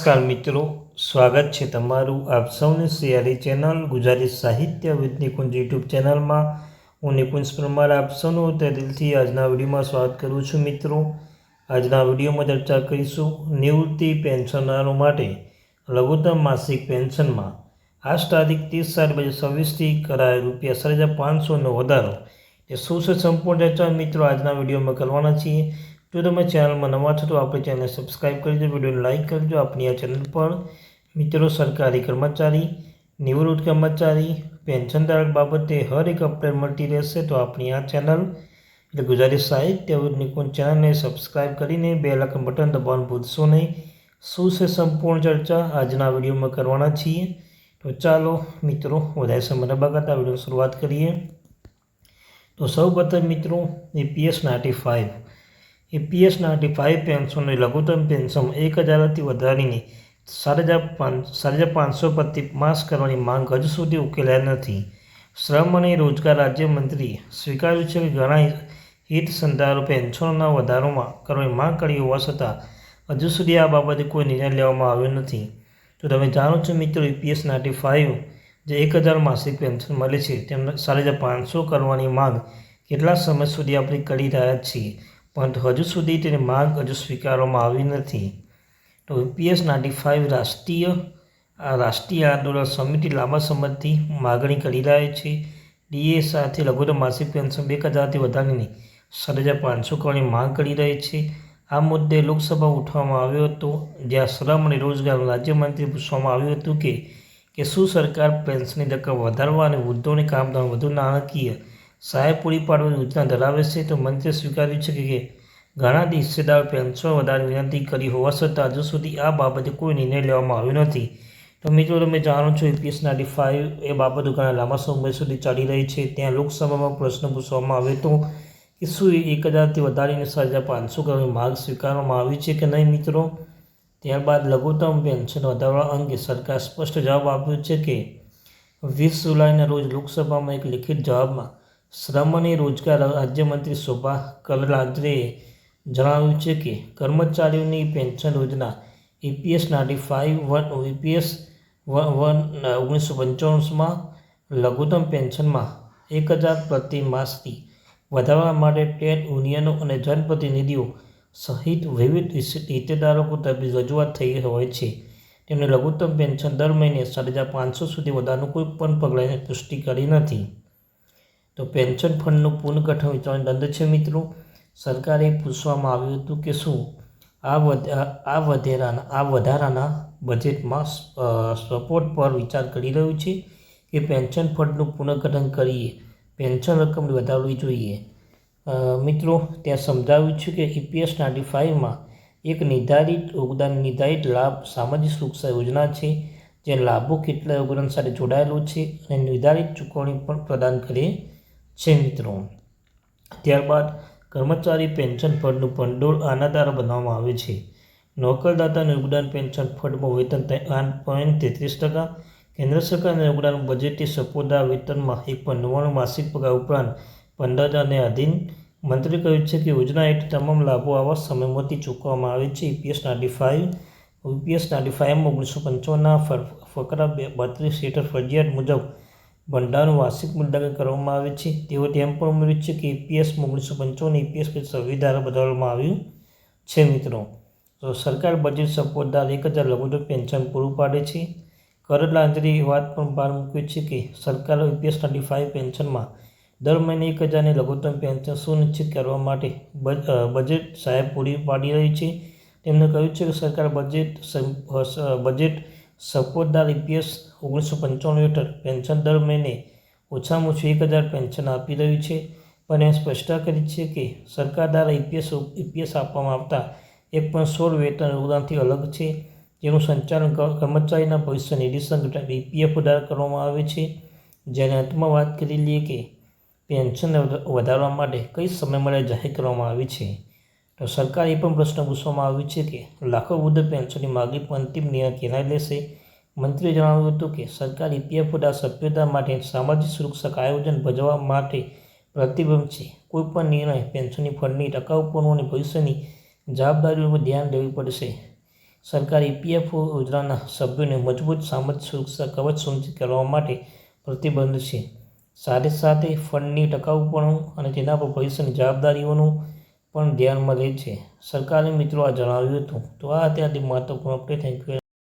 નમસ્કાર મિત્રો, સ્વાગત છે તમારું આપ સૌની સિયારી ચેનલ ગુજરાતી સાહિત્ય વિદ નિકુંજ યુટ્યુબ ચેનલમાં. હું નિકુંજ પરમાર આપ સૌનું દિલથી આજના વિડીયોમાં સ્વાગત કરું છું. મિત્રો, આજના વિડીયોમાં ચર્ચા કરીશું નિવૃત્તિ પેન્શનરો માટે લઘુત્તમ માસિક પેન્શનમાં આજ તારીખ 30/7/2026થી કરાયેલ ₹7,500નો વધારો. એ શું છે સંપૂર્ણ ચર્ચા મિત્રો આજના વિડીયોમાં કરવાના છીએ. જો તમે ચેનલમાં નવા છો તો આપણી ચેનલને સબસ્ક્રાઈબ કરી દો, વિડીયોને લાઇક કરજો. આપણી આ ચેનલ પર મિત્રો સરકારી કર્મચારી, નિવૃત્ત કર્મચારી, પેન્શનધારક બાબતે હર એક અપડેટ મળતી રહેશે. તો આપણી આ ચેનલ એટલે ગુજરાતી સાહિત્ય વિદ નિકુંજ ચેનલને સબસ્ક્રાઈબ કરીને બેલ આઇકન બટન દબાવવાનું ભૂલશો નહીં. શું છે સંપૂર્ણ ચર્ચા આજના વિડીયોમાં કરવાના છીએ. તો ચાલો મિત્રો વધારે સમય ન બગાડતા વિડીયોની શરૂઆત કરીએ. તો સૌપ્રથમ મિત્રો EPS 95 પેન્શનની લઘુત્તમ પેન્શન 1,000થી વધારીને 7,500 પ્રતિ માસ કરવાની માંગ હજુ સુધી ઉકેલાઈ નથી. શ્રમ અને રોજગાર રાજ્યમંત્રીએ સ્વીકાર્યું છે કે ઘણા હિતસંધારો પેન્શનોના વધારામાં કરવાની માંગ કરી હોવા છતાં હજુ સુધી આ બાબતે કોઈ નિર્ણય લેવામાં આવ્યો નથી. તો તમે જાણો છો મિત્રો, EPS 95 જે 1,000 માસિક પેન્શન મળે છે તેમને 7,500 કરવાની માંગ કેટલા સમય સુધી આપણે કરી રહ્યા છીએ, પરંતુ હજુ સુધી તેની માંગ હજુ સ્વીકારવામાં આવી નથી. તો EPS 95 રાષ્ટ્રીય આંદોલન સમિતિ લાંબા સમયથી માગણી કરી રહ્યા છે. DA સાથે લઘુત્તમ માસિક પેન્શન 2,000થી વધારીને 7,500 કરવાની માંગ કરી રહી છે. આ મુદ્દે લોકસભામાં ઉઠાવવામાં આવ્યો હતો, જ્યાં શ્રમ અને રોજગાર રાજ્યમંત્રી પૂછવામાં આવ્યું હતું કે શું સરકાર પેન્શનની રકમ વધારવા અને વૃદ્ધોને કામદારોને વધુ નાણાકીય સહાય પૂરી પાડવાની યોજના ધરાવે છે. તો મંત્રીએ સ્વીકાર્યું છે કે ઘણા હિસ્સેદારો પેન્શન વધારવાની વિનંતી કરી હોવા છતાં હજુ સુધી આ બાબતે કોઈ નિર્ણય લેવામાં આવ્યો નથી. તો મિત્રો તમે જાણો છો EPS 95 એ બાબતો ઘણા લાંબા સમય સુધી ચાલી રહી છે. ત્યાં લોકસભામાં પ્રશ્ન પૂછવામાં આવ્યો હતો કે શું 1,000થી વધારીને 7,500 કરવાની માંગ સ્વીકારવામાં આવી છે કે નહીં મિત્રો. ત્યારબાદ લઘુત્તમ પેન્શન વધારવા અંગે સરકાર સ્પષ્ટ જવાબ આપ્યો છે કે 20 જુલાઈના રોજ લોકસભામાં એક લિખિત જવાબમાં શ્રમ અને રોજગાર રાજ્યમંત્રી શોભા કરંદલાજેએ જણાવ્યું છે કે કર્મચારીઓની પેન્શન યોજના EPS 1995માં લઘુત્તમ પેન્શનમાં 1,000 પ્રતિ માસથી વધારવા માટે ટ્રેડ યુનિયનો અને જનપ્રતિનિધિઓ સહિત વિવિધ હિતધારકો તરફથી રજૂઆત થઈ હોય છે. તેમણે લઘુત્તમ પેન્શન દર મહિને 7,500 સુધી વધારવાનું કોઈ પણ પગલાંની પુષ્ટિ કરી નથી. તો પેન્શન ફંડનું પુનર્ગઠન વિચારવાની દંડ છે મિત્રો. સરકારે પૂછવામાં આવ્યું હતું કે શું આ વધારાના બજેટમાં સપોર્ટ પર વિચાર કરી રહ્યું છે કે પેન્શન ફંડનું પુનર્ગઠન કરીએ પેન્શન રકમ વધારવી જોઈએ. મિત્રો ત્યાં સમજાવ્યું છે કે EPS 95માં એક નિર્ધારિત લાભ સામાજિક સુરક્ષા યોજના છે, જે લાભો કેટલાક યોગદાન સાથે જોડાયેલો છે અને નિર્ધારિત ચૂકવણી પણ પ્રદાન કરે છે મિત્રો. ત્યારબાદ કર્મચારી પેન્શન ફંડનું ભંડોળ આના દ્વારા બનાવવામાં આવે છે. નોકરદાતાનું યોગદાન પેન્શન ફંડમાં વેતન 8.33%, કેન્દ્ર સરકારના યોગદાન બજેટથી સપોર્ટદાર વેતનમાં 1.99 માસિક પગાર ઉપરાંત 15,000ને આધીન. મંત્રીએ કહ્યું છે કે યોજના હેઠળ તમામ લાભો આવા સમયમાંથી ચૂકવવામાં આવે છે. EPS 95માં 1955ના ફકરા 32 હેઠળ ફરજિયાત મુજબ ભંડારનું વાર્ષિક મૂલ્યાંકન કરવામાં આવે છે. તેઓ તેમ પણ ઉમેર્યું છે કે EPSમાં 1955 EPS પછી સંવિધાન બદલવામાં આવ્યું છે મિત્રો. તો સરકાર બજેટ સપોર્ટદાર 1,000 લઘુત્તમ પેન્શન પૂરું પાડે છે. કરંદલાજેએ એ વાત પર ભાર મૂક્યો છે કે સરકાર EPS 95 પેન્શનમાં દર મહિને 1,000ની લઘુત્તમ પેન્શન સુનિશ્ચિત કરવા માટે બજેટ સહાય પૂરી પાડી રહી છે. તેમણે કહ્યું છે કે સરકાર બજેટ સપોર્ટદાર EPS 1955 હેઠળ પેન્શન દર મહિને ઓછામાં ઓછું 1,000 પેન્શન આપી રહ્યું છે, પણ એ સ્પષ્ટતા કરી છે કે સરકાર દ્વારા EPS આપવામાં આવતા 1.16 વેતન યોગદાનથી અલગ છે, જેનું સંચાલન કર્મચારીના ભવિષ્ય નિધિ સંગઠન EPF દ્વારા કરવામાં આવે છે. જેને અંતમાં વાત કરી લઈએ કે પેન્શન વધારવા માટે કઈ સમયમર્યાદા જાહેર કરવામાં આવી છે. તો સરકારે એ પણ પ્રશ્ન પૂછવામાં આવ્યો છે કે લાખો વૃદ્ધ પેન્શનની માગણી પર અંતિમ નિર્ણય ક્યારે લેશે. મંત્રીએ જણાવ્યું હતું કે સરકાર EPF દ્વારા સભ્યતા માટે સામાજિક સુરક્ષા આયોજન ભજવવા માટે પ્રતિબદ્ધ છે. કોઈપણ નિર્ણય પેન્શનની ફંડની ટકાઉપણું અને ભવિષ્યની જવાબદારીઓ પર ધ્યાન દેવું પડશે. સરકારે EPF યોજનાના સભ્યોને મજબૂત સામાજિક સુરક્ષા કવચ સુનિશ્ચિત કરવા માટે પ્રતિબદ્ધ છે. સાથે સાથે ફંડની ટકાઉપણું અને તેના પર ભવિષ્યની જવાબદારીઓનું પણ ધ્યાનમાં લે છે. સરકારે મિત્રો આ જણાવ્યું હતું. તો આ અત્યારથી મહત્વપૂર્ણ અપડેટ. Thank you.